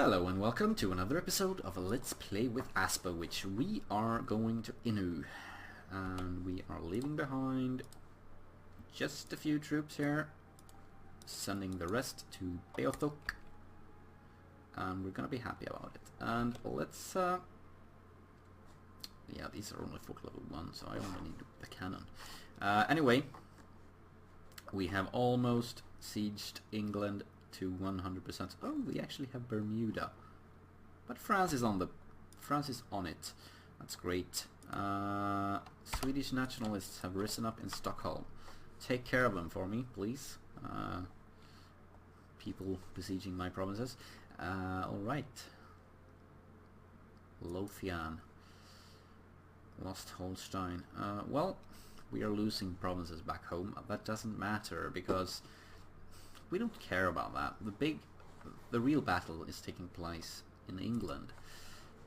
Hello and welcome to another episode of Let's Play with Aspa, which we are going to Inu. And we are leaving behind just a few troops here, sending the rest to Beothuk. And we're gonna be happy about it. And let's yeah, these are only fort level 1, so I only need the cannon. Anyway, we have almost sieged England to 100%. Oh, we actually have Bermuda, but France is on it. That's great. Swedish nationalists have risen up in Stockholm. Take care of them for me, please. People besieging my provinces. All right. Lothian, lost Holstein. Well, we are losing provinces back home. That doesn't matter because we don't care about that. The real battle is taking place in England.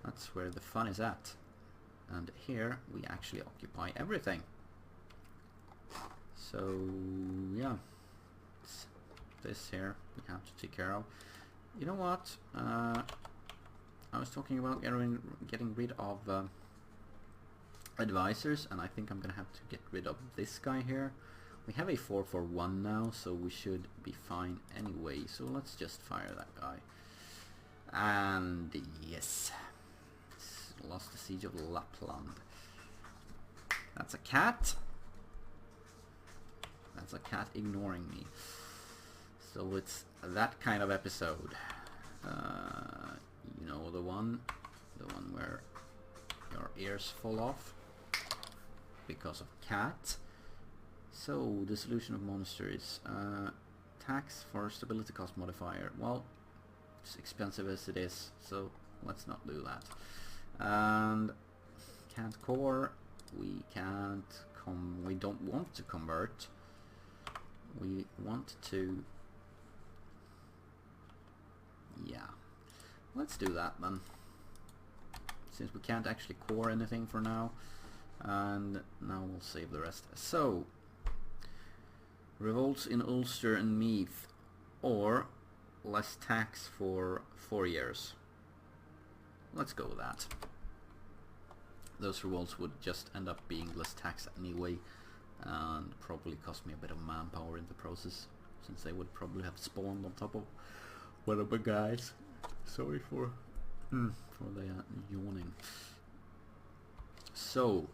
That's where the fun is at. And here we actually occupy everything. So yeah, this here we have to take care of. You know what? I was talking about getting rid of advisors, and I think I'm gonna have to get rid of this guy here. We have a 441 now, so we should be fine anyway. So let's just fire that guy. And yes, lost the siege of Lapland. That's a cat. That's a cat ignoring me. So it's that kind of episode. You know, the one where your ears fall off because of cat. So, the solution of monsters. Tax for stability cost modifier. Well, it's expensive as it is, so let's not do that. And can't core. We don't want to convert. We want to. Yeah, let's do that then. Since we can't actually core anything for now, and now we'll save the rest. So. Revolts in Ulster and Meath, or less tax for 4 years. Let's go with that. Those revolts would just end up being less tax anyway, and probably cost me a bit of manpower in the process, since they would probably have spawned on top of one of my guys. Sorry for the yawning. So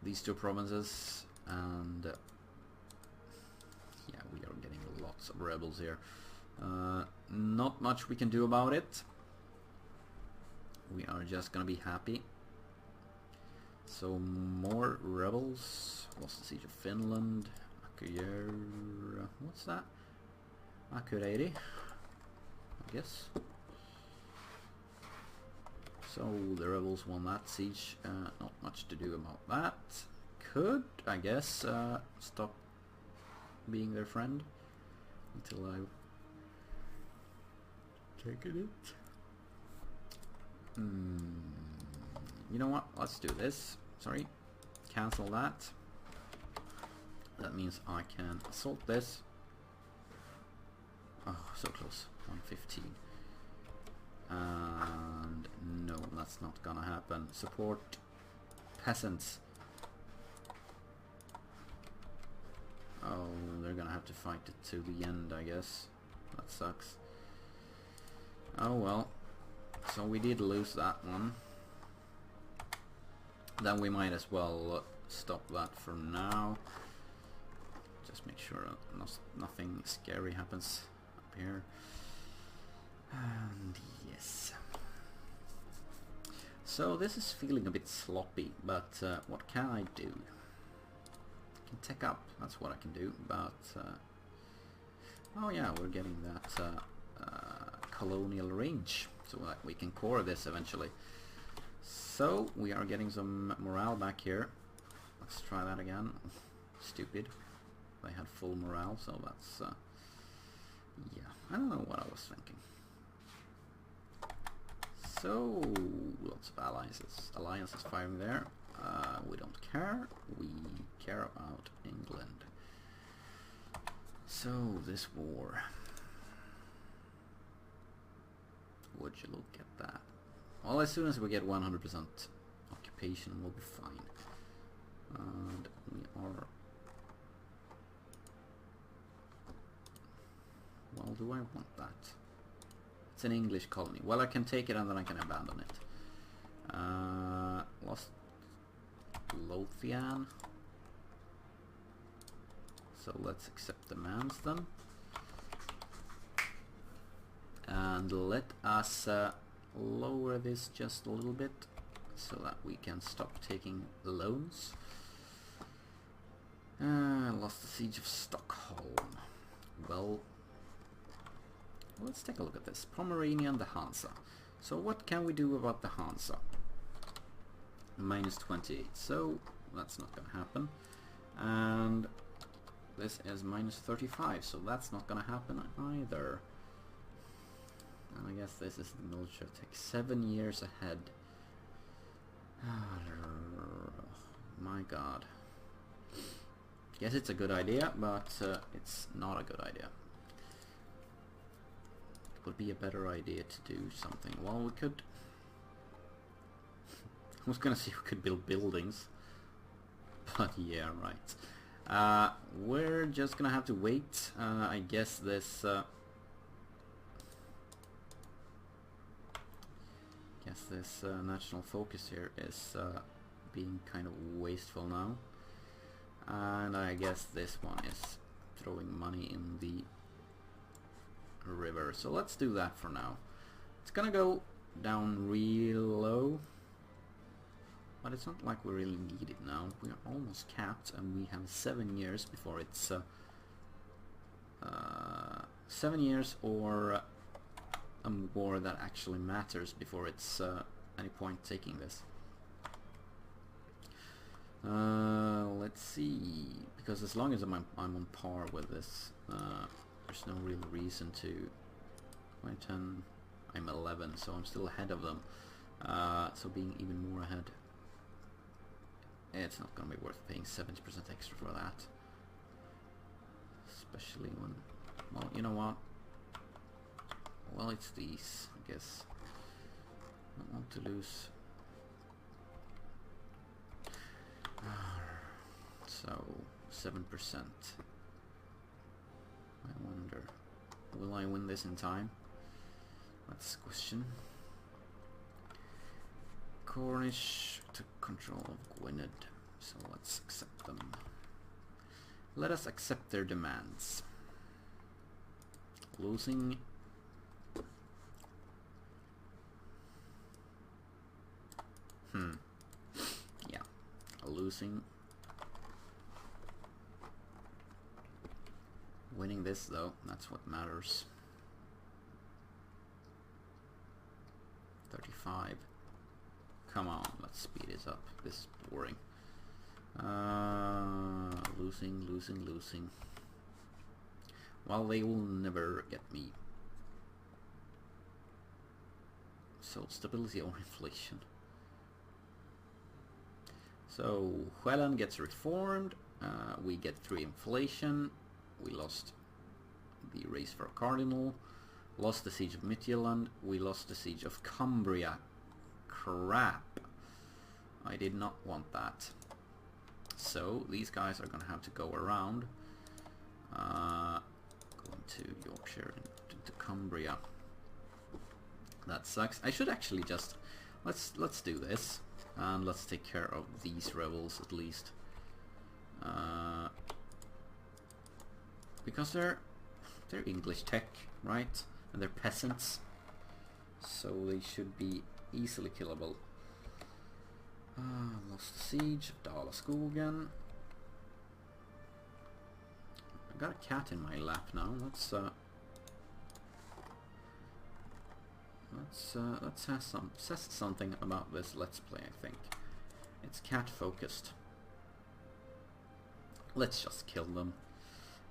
these two provinces, and yeah, we are getting lots of rebels here. Not much we can do about it. We are just gonna be happy. So more rebels. Lost the siege of Finland. What's that? Akureyri, I guess. So the rebels won that siege. Not much to do about that. Could, I guess, stop being their friend until I've taken it. You know what? Let's do this. Sorry. Cancel that. That means I can assault this. Oh, so close. 115. And no, that's not gonna happen. Support peasants. Oh, they're gonna have to fight it to the end, I guess. That sucks. Oh well. So we did lose that one. Then we might as well stop that for now. Just make sure nothing scary happens up here. And yes. So this is feeling a bit sloppy, but what can I do? Can tech up, that's what I can do, but oh yeah, we're getting that colonial range so that we can core this eventually. So we are getting some morale back here. Let's try that again. Stupid, they had full morale, so that's yeah, I don't know what I was thinking. So lots of alliances firing there. We don't care. We care about England. So this war. would you look at that? Well, as soon as we get 100% occupation, we'll be fine. And we are... Well, do I want that? It's an English colony. Well, I can take it and then I can abandon it. Lost Lothian. So let's accept demands then. And let us lower this just a little bit so that we can stop taking loans. Lost the siege of Stockholm. Well, let's take a look at this. Pomerania and the Hansa. So what can we do about the Hansa? Minus 28. So that's not gonna happen. And this is minus 35. So that's not gonna happen either. And I guess this is the military tech. 7 years ahead. My god. Guess it's a good idea, but it's not a good idea. It would be a better idea to do something. Well, we could... I was gonna say we could build buildings. But yeah, right. We're just gonna have to wait. I guess this... national focus here is being kind of wasteful now. And I guess this one is throwing money in the river. So let's do that for now. It's gonna go down real low, but it's not like we really need it now. We are almost capped and we have 7 years before it's 7 years or a war that actually matters before it's any point taking this. Let's see, because as long as I'm on par with this, there's no real reason to. I'm 10, I'm 11, so I'm still ahead of them. So being even more ahead, it's not gonna be worth paying 70% extra for that. Especially when, well, you know what? Well, it's these, I guess. I don't want to lose. So 7%. I wonder, will I win this in time? That's the question. Cornish took control of Gwynedd, so let's accept them. Let us accept their demands. Losing. Yeah, losing. Winning this though, that's what matters. 35. Come on, let's speed this up. This is boring. Losing. Well, they will never get me. So, stability or inflation. So, Sjælland gets reformed. We get 3 inflation. We lost the race for a cardinal. Lost the siege of Midtjylland. We lost the siege of Cumbria. Crap. I did not want that. So these guys are gonna have to go around. Going to Yorkshire and to Cumbria. That sucks. I should actually just let's do this and let's take care of these rebels at least. Because they're English tech, right? And they're peasants, so they should be easily killable. Lost the siege of Dalaskogen. I got a cat in my lap now. Let's say something about this Let's Play. I think it's cat focused. Let's just kill them.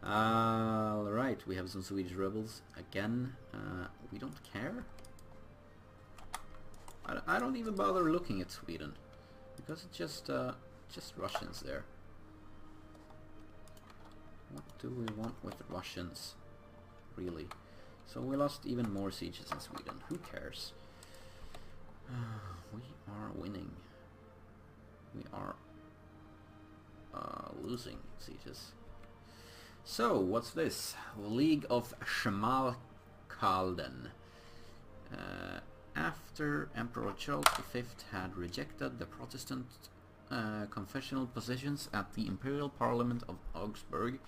Alright, we have some Swedish rebels again. We don't care. I don't even bother looking at Sweden because it's just Russians there. What do we want with Russians, really? So we lost even more sieges in Sweden. Who cares? We are winning. We are losing sieges. So, what's this? League of Schmalkalden. After Emperor Charles V had rejected the Protestant confessional positions at the Imperial Parliament of Augsburg,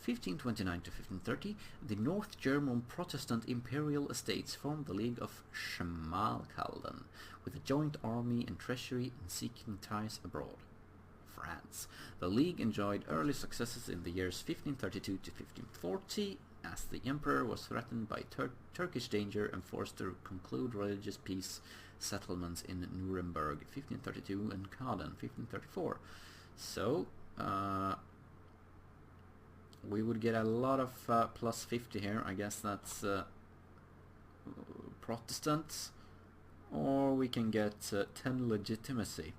1529 to 1530, the North German Protestant Imperial Estates formed the League of Schmalkalden, with a joint army and treasury and seeking ties abroad. France. The League enjoyed early successes in the years 1532 to 1540, as the Emperor was threatened by Turkish danger and forced to conclude religious peace settlements in Nuremberg 1532 and Kaden 1534. So, we would get a lot of plus 50 here. I guess that's Protestants, or we can get 10 legitimacy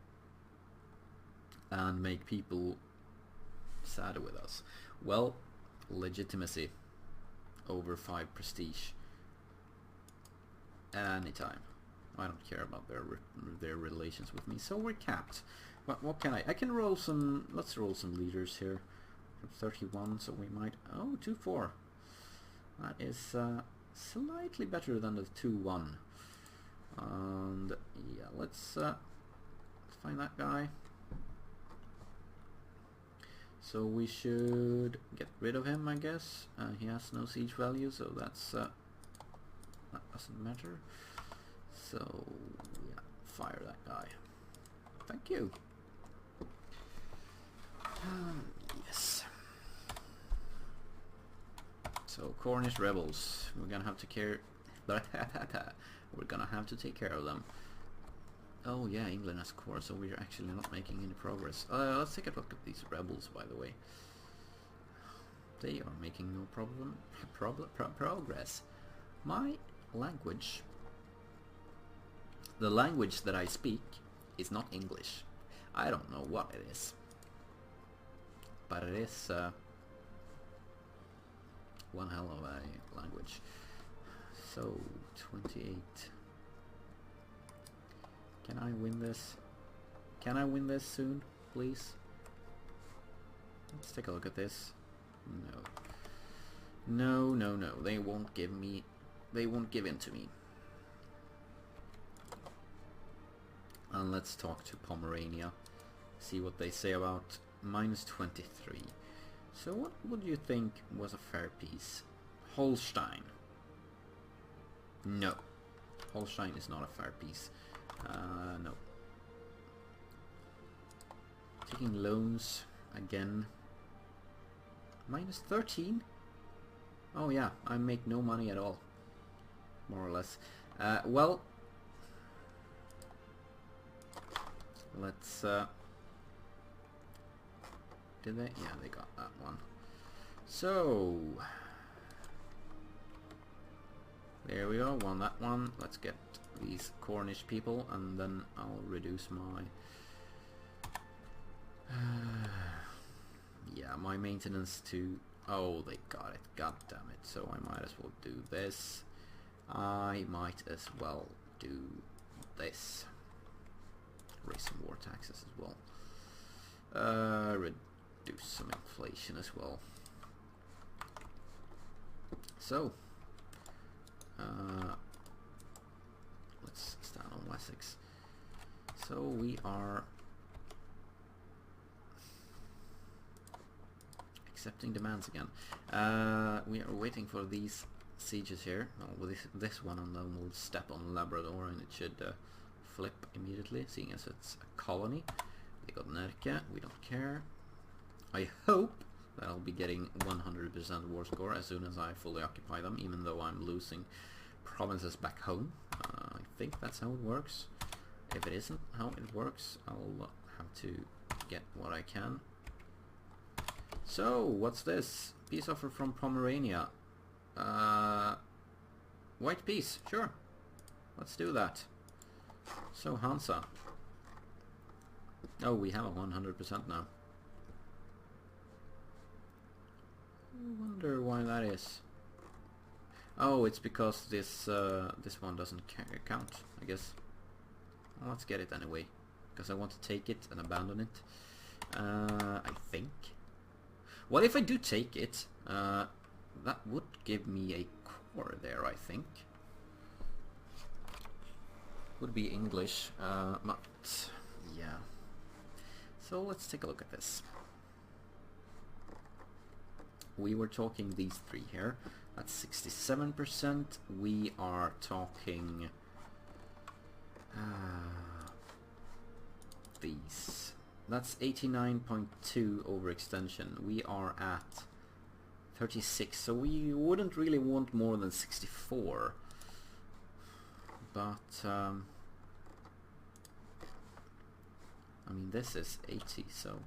and make people sad with us. Well, legitimacy over 5 prestige anytime. I don't care about their relations with me, so we're capped. What can I can roll some. Let's roll some leaders here. 31, so we might 2-4. That is slightly better than the 2-1. And yeah, let's find that guy. So we should get rid of him, I guess. He has no siege value, so that's that doesn't matter. So yeah, fire that guy. Thank you. Yes. So Cornish rebels, we're gonna have to care. We're gonna have to take care of them. Oh yeah, England has core, so we're actually not making any progress. Let's take a look at these rebels, by the way. They are making no progress. My language, the language that I speak, is not English. I don't know what it is, but it is one hell of a language. So 28. Can I win this? Can I win this soon, please? Let's take a look at this. No. No, no, no. They won't give me. They won't give in to me. And let's talk to Pomerania. See what they say about -23. So what would you think was a fair peace? Holstein. No. Holstein is not a fair peace. No. Taking loans again. -13? Oh yeah, I make no money at all. More or less. Well, let's did they? Yeah, they got that one. So there we go, won that one. Let's get these Cornish people, and then I'll reduce my yeah, my maintenance to. Oh, they got it. God damn it. So I might as well do this. I might as well do this. Raise some war taxes as well. Reduce some inflation as well. So let's stand on Wessex. So we are accepting demands again. We are waiting for these sieges here. Well, with this one, and then we'll step on Labrador, and it should flip immediately, seeing as it's a colony. They got Nerke, we don't care. I hope that I'll be getting 100% war score as soon as I fully occupy them, even though I'm losing provinces back home. I think that's how it works. If it isn't how it works, I'll have to get what I can. So, what's this? Peace offer from Pomerania. White peace, sure. Let's do that. So, Hansa. Oh, we have a 100% now. I wonder why that is. Oh, it's because this one doesn't count, I guess. Well, let's get it anyway, because I want to take it and abandon it. I think. Well, if I do take it, that would give me a core there, I think. Would be English, but yeah. So let's take a look at this. We were talking these three here. That's 67%. We are talking these. That's 89.2 overextension. We are at 36, so we wouldn't really want more than 64. But I mean, this is 80, so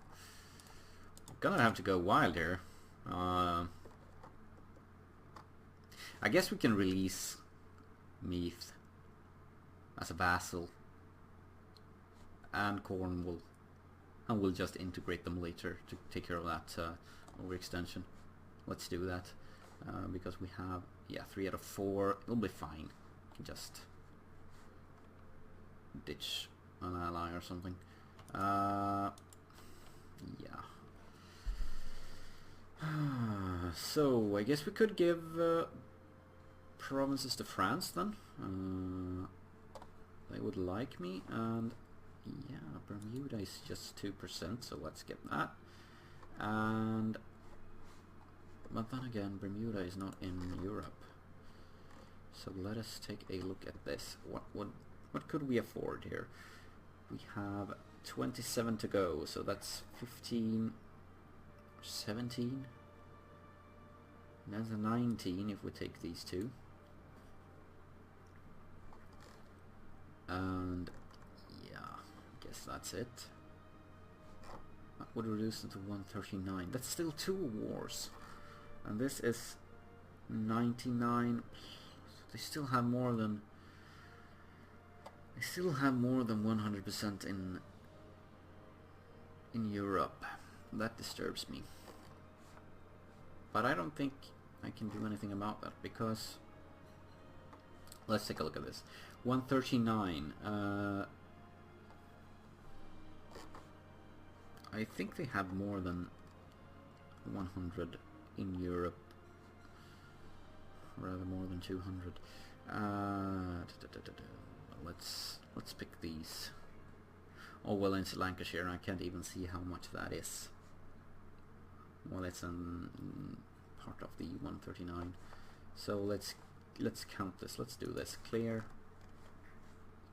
I'm gonna have to go wild here. I guess we can release Meath as a vassal and Cornwall, and we'll just integrate them later to take care of that overextension. Let's do that, because we have, yeah, 3 out of 4. It'll be fine. We can just ditch an ally or something. Yeah. So I guess we could give provinces to France then. They would like me, and yeah, Bermuda is just 2%, so let's get that. And but then again, Bermuda is not in Europe, so let us take a look at this. What could we afford here? We have 27 to go, so that's 15, 17. That's a 19 if we take these two. And yeah, I guess that's it. That would reduce it to 139. That's still 2 wars. And this is 99. They still have more than 100% in Europe. That disturbs me. But I don't think I can do anything about that, because let's take a look at this. 139. I think they have more than 100 in Europe, rather more than 200. Let's pick these. Oh well, into Lancashire, and I can't even see how much that is. Well, it's part of the 139. So let's count this. Let's do this. Clear.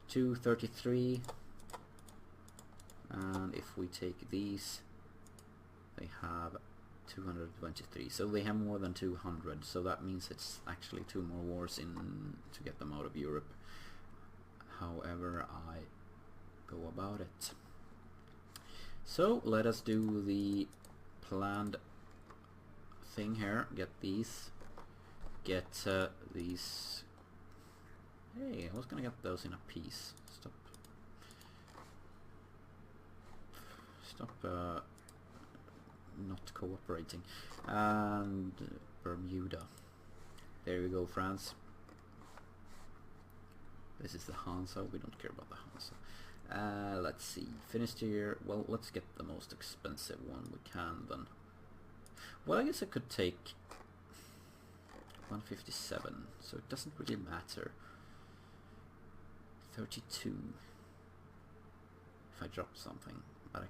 233. And if we take these, they have 223. So they have more than 200. So that means it's actually 2 more wars in to get them out of Europe. However I go about it. So let us do the planned thing here. Get these. Get these. Hey, I was gonna get those in a piece. Stop not cooperating. And Bermuda. There we go, France. This is the Hansa. We don't care about the Hansa. Let's see. Finished here. Well, let's get the most expensive one we can then. Well, I guess I could take 157, so it doesn't really matter. 32 if I drop something, but I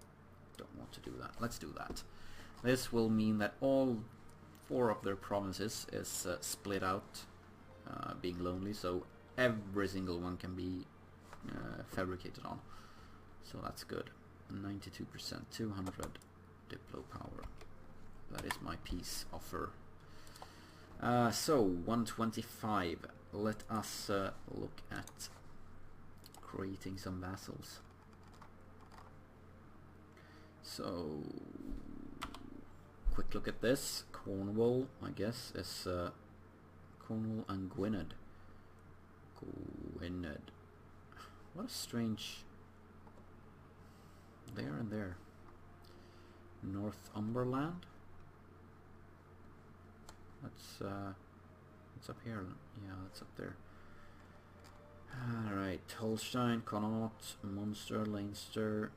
don't want to do that. Let's do that. This will mean that all 4 of their provinces is split out, being lonely, so every single one can be fabricated on. So that's good. 92%, 200 Diplo power. That is my peace offer. So 125. Let us look at creating some vassals. So quick look at this. Cornwall, I guess, is Cornwall and Gwynedd. Gwynedd. What a strange. There and there. Northumberland. Let's What's up here? Yeah, that's up there. Alright, Holstein, Connaught, Munster, Leinster.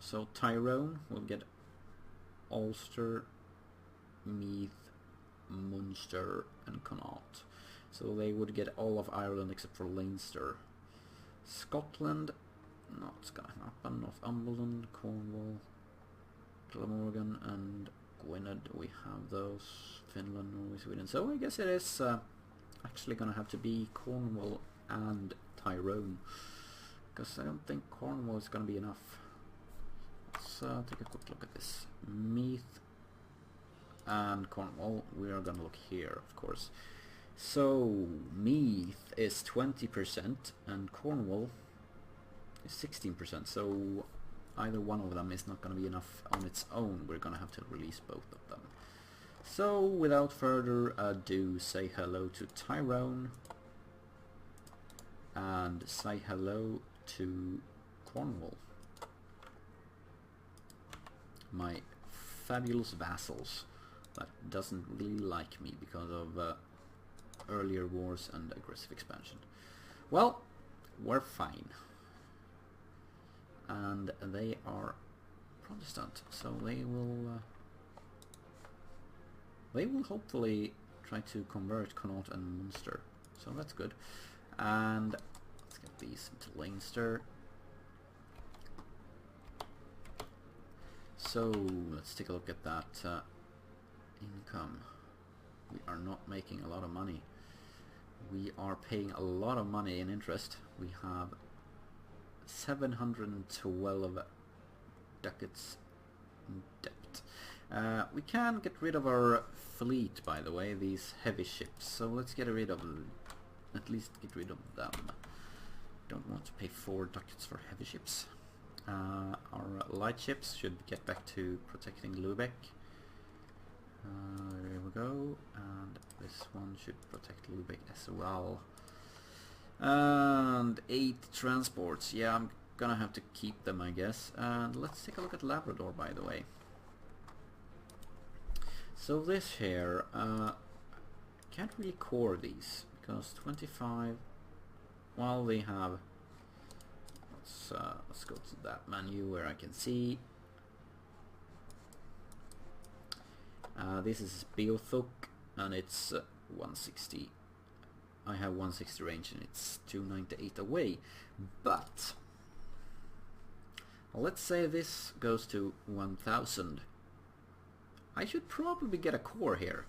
So Tyrone will get Ulster, Meath, Munster and Connaught. So they would get all of Ireland except for Leinster. Scotland, not gonna happen. Northumberland, Cornwall, Glamorgan and Gwynedd, we have those. Finland, Norway, Sweden. So I guess it is actually gonna have to be Cornwall and Tyrone, because I don't think Cornwall is gonna be enough. Let's take a quick look at this. Meath and Cornwall, we are gonna look here, of course. So Meath is 20% and Cornwall is 16%, so either one of them is not going to be enough on its own. We're going to have to release both of them. So without further ado, say hello to Tyrone and say hello to Cornwall, my fabulous vassals that doesn't really like me because of earlier wars and aggressive expansion. Well, we're fine. And they are Protestant, so they will hopefully try to convert Connaught and Munster, so that's good. And let's get these into Leinster. So let's take a look at that income. We are not making a lot of money. We are paying a lot of money in interest. We have 712 ducats in debt. We can get rid of our fleet, by the way, these heavy ships. So let's get rid of, at least get rid of them. Don't want to pay 4 ducats for heavy ships. Our light ships should get back to protecting Lubeck. There we go, and this one should protect Lubeck as well. And 8 transports, yeah, I'm gonna have to keep them, I guess. And let's take a look at Labrador, by the way. So this here, can't really core these, because 25, well, they have, let's go to that menu where I can see. This is Beothuk, and it's 160. I have 160 range and it's 298 away. But let's say this goes to 1000. I should probably get a core here.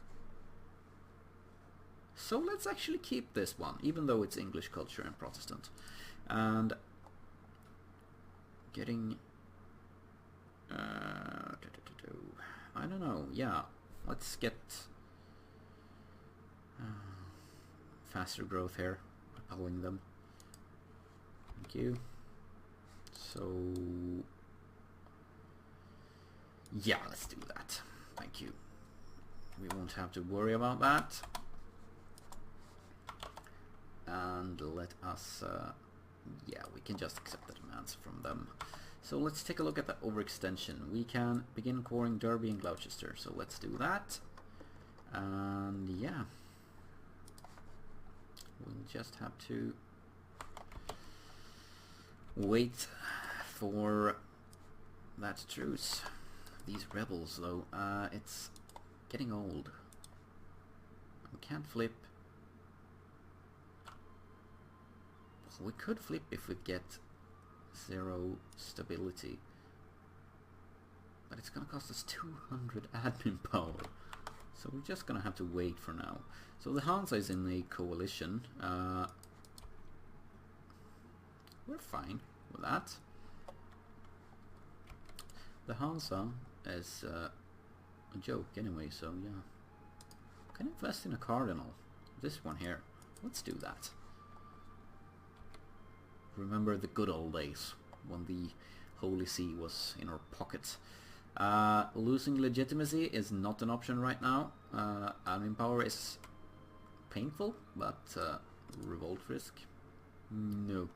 So let's actually keep this one, even though it's English culture and Protestant. And getting I don't know, yeah, let's get faster growth here, repelling them. Thank you. So yeah, let's do that. Thank you. We won't have to worry about that. And let us yeah, we can just accept the demands from them. So let's take a look at the overextension. We can begin coring Derby and Gloucester, so let's do that. And yeah, we'll just have to wait for that truce. These rebels, though, it's getting old. We can't flip. We could flip if we get 0 stability, but it's gonna cost us 200 admin power, so we're just gonna have to wait for now. So the Hansa is in the coalition. We're fine with that. The Hansa is a joke anyway, so yeah. Can invest in a cardinal. This one here. Let's do that. Remember the good old days when the Holy See was in our pockets. Losing legitimacy is not an option right now. Admin power is painful, but revolt risk? No.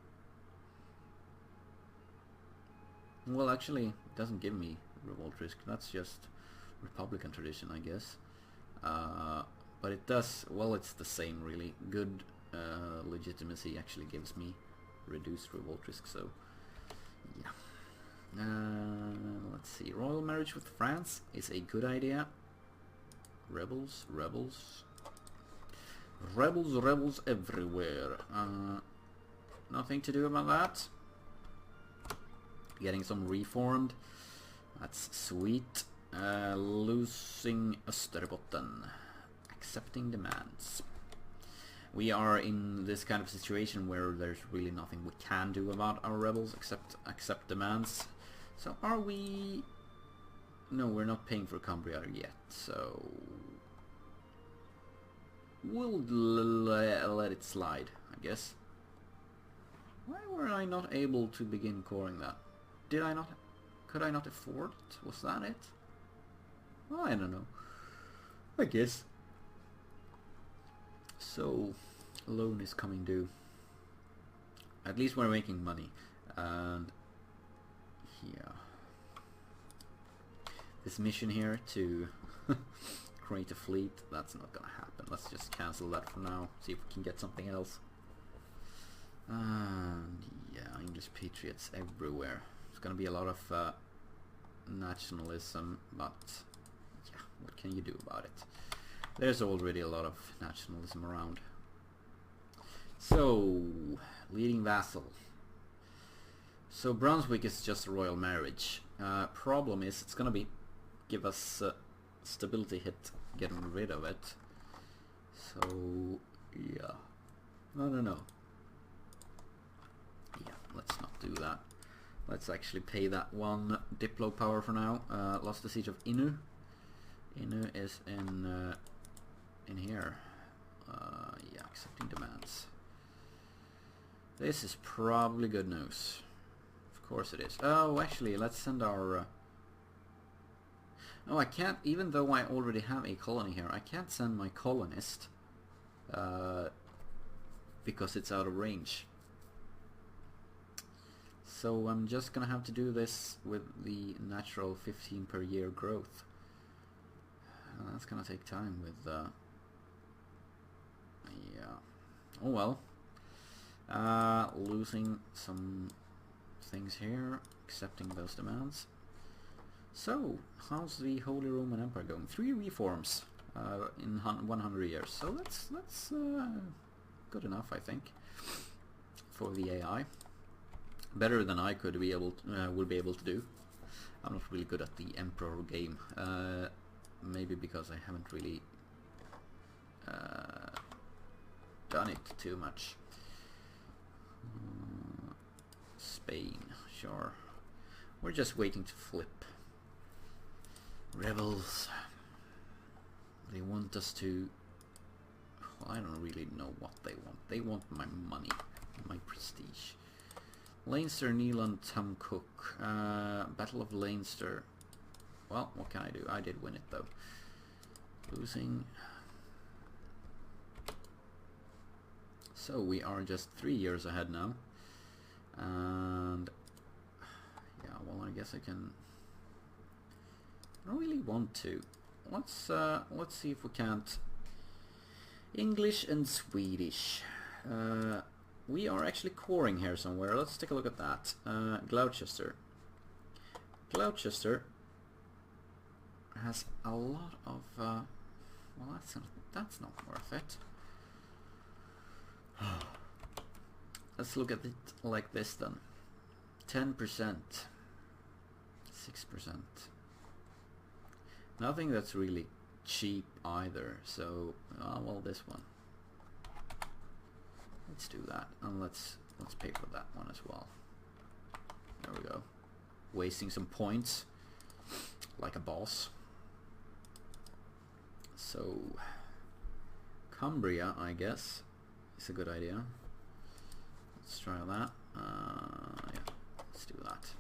Well, actually, it doesn't give me revolt risk. That's just Republican tradition, I guess. But it does, well, it's the same really. Good legitimacy actually gives me reduced revolt risk, so yeah. Let's see, royal marriage with France is a good idea. Rebels, rebels. Rebels, rebels everywhere. Nothing to do about that. Getting some reformed. That's sweet. Losing Österbotten. Accepting demands. We are in this kind of situation where there's really nothing we can do about our rebels except accept demands. So are we... No, we're not paying for Cumbria yet, so... We'll let it slide, I guess. Why were I not able to begin coring that? Did I not... Could I not afford it? Was that it? Well, I don't know. I guess. So, loan is coming due. At least we're making money. And... yeah. This mission here to create a fleet, that's not gonna happen. Let's just cancel that for now. See if we can get something else. And yeah, English patriots everywhere. There's gonna be a lot of nationalism, but yeah, what can you do about it? There's already a lot of nationalism around. So, leading vassal. So Brunswick is just a royal marriage. Problem is, it's gonna be give us stability hit getting rid of it. So yeah, no. Yeah, let's not do that. Let's actually pay that one Diplo power for now. Lost the siege of Inu. Inu is in here. Yeah, accepting demands. This is probably good news. Of course it is. Oh, actually, let's send our... No, I can't, even though I already have a colony here, I can't send my colonist because it's out of range. So I'm just gonna have to do this with the natural 15 per year growth. That's gonna take time with... yeah. Oh well. Losing some things here, accepting those demands. So, how's the Holy Roman Empire going? 3 reforms in 100 years. So that's good enough, I think, for the AI. Better than I could be able to, would be able to do. I'm not really good at the Emperor game. Maybe because I haven't really done it too much. Spain, sure. We're just waiting to flip. Rebels. They want us to... Well, I don't really know what they want. They want my money, my prestige. Leinster, Neelan, Cook. Battle of Leinster. Well, what can I do? I did win it though. Losing. So we are just 3 years ahead now. And yeah, well, I guess I can... I don't really want to. Let's see if we can't... English and Swedish. We are actually coring here somewhere. Let's take a look at that. Gloucester. Gloucester has a lot of... well, that's not worth it. Let's look at it like this then. 10%. 6%. Nothing that's really cheap either. So, well, this one. Let's do that, and let's pay for that one as well. There we go. Wasting some points, like a boss. So, Cumbria, I guess, is a good idea. Let's try that. Yeah, let's do that.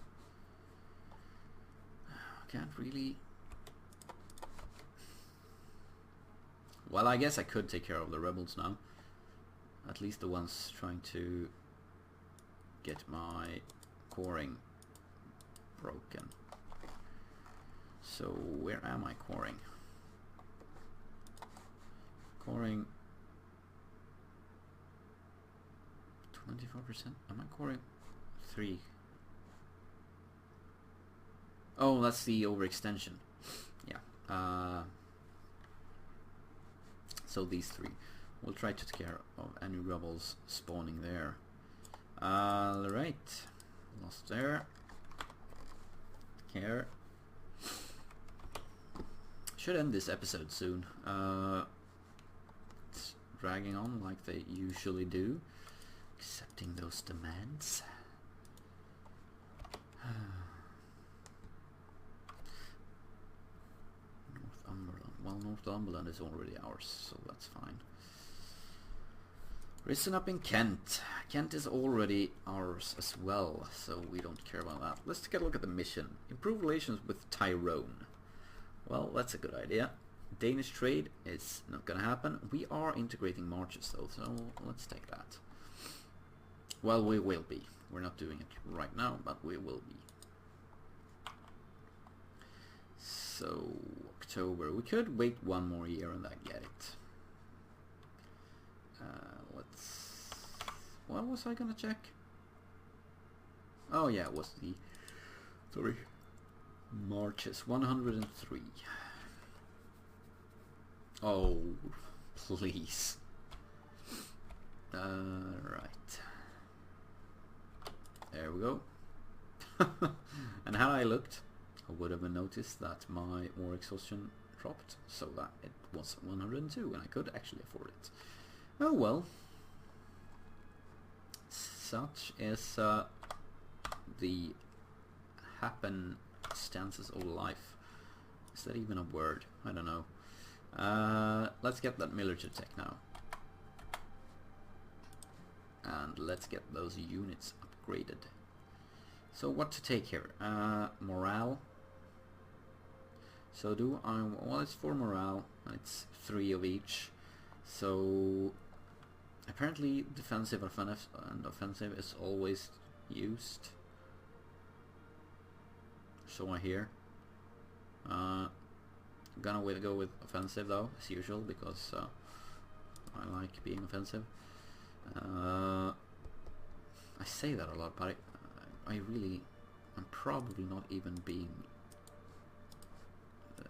Can't really... Well, I guess I could take care of the rebels now. At least the ones trying to get my coring broken. So where am I coring? coring 24%. Am I coring 3? Oh, that's the overextension. Yeah. So these 3. We'll try to take care of any rebels spawning there. Alright. Lost there. Here. Should end this episode soon. It's dragging on like they usually do. Accepting those demands. Northumberland. Well, Northumberland is already ours, so that's fine. Risen up in Kent. Kent is already ours as well, so we don't care about that. Let's take a look at the mission. Improve relations with Tyrone. Well, that's a good idea. Danish trade is not gonna happen. We are integrating marches though, so let's take that. Well, we will be. We're not doing it right now, but we will be. So, October. We could wait 1 more year and then get it. Let's... What was I gonna check? Oh yeah, it was the... Sorry. Marches. 103. Oh, please. Right. There we go. And had I looked, I would have noticed that my war exhaustion dropped, so that it was 102 and I could actually afford it. Oh well. Such is the happenstances of life. Is that even a word? I don't know. Let's get that military tech now. And let's get those units upgraded. So what to take here? Morale. So do I... Well, it's 4 morale, and it's 3 of each. So apparently defensive and offensive is always used. So I hear. I'm gonna go with offensive though, as usual, because I like being offensive. I say that a lot, but I'm probably not even being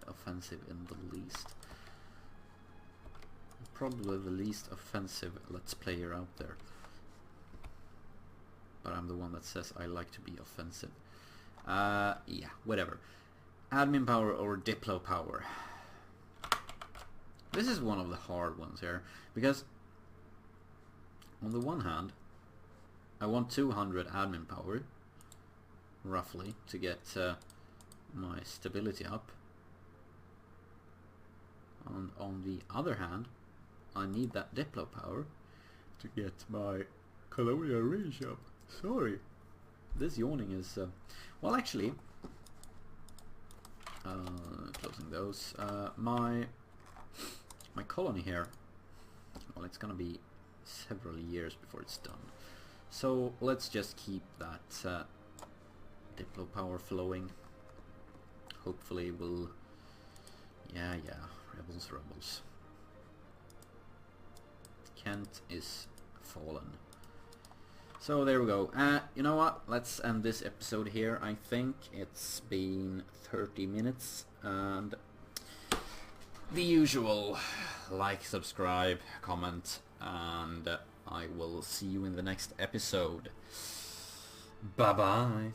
offensive in the least. I'm probably the least offensive Let's Player out there. But I'm the one that says I like to be offensive. Yeah, whatever. Admin power or Diplo power. This is one of the hard ones here, because on the one hand, I want 200 admin power, roughly, to get my stability up. And on the other hand, I need that Diplo power to get my colonial range up. Sorry, this yawning is... well, actually, closing those. My colony here, well, it's gonna be several years before it's done. So let's just keep that Diplo power flowing. Hopefully we'll... Yeah, rebels. Kent is fallen. So there we go. You know what? Let's end this episode here. I think it's been 30 minutes. And the usual, like, subscribe, comment, and I will see you in the next episode. Bye bye.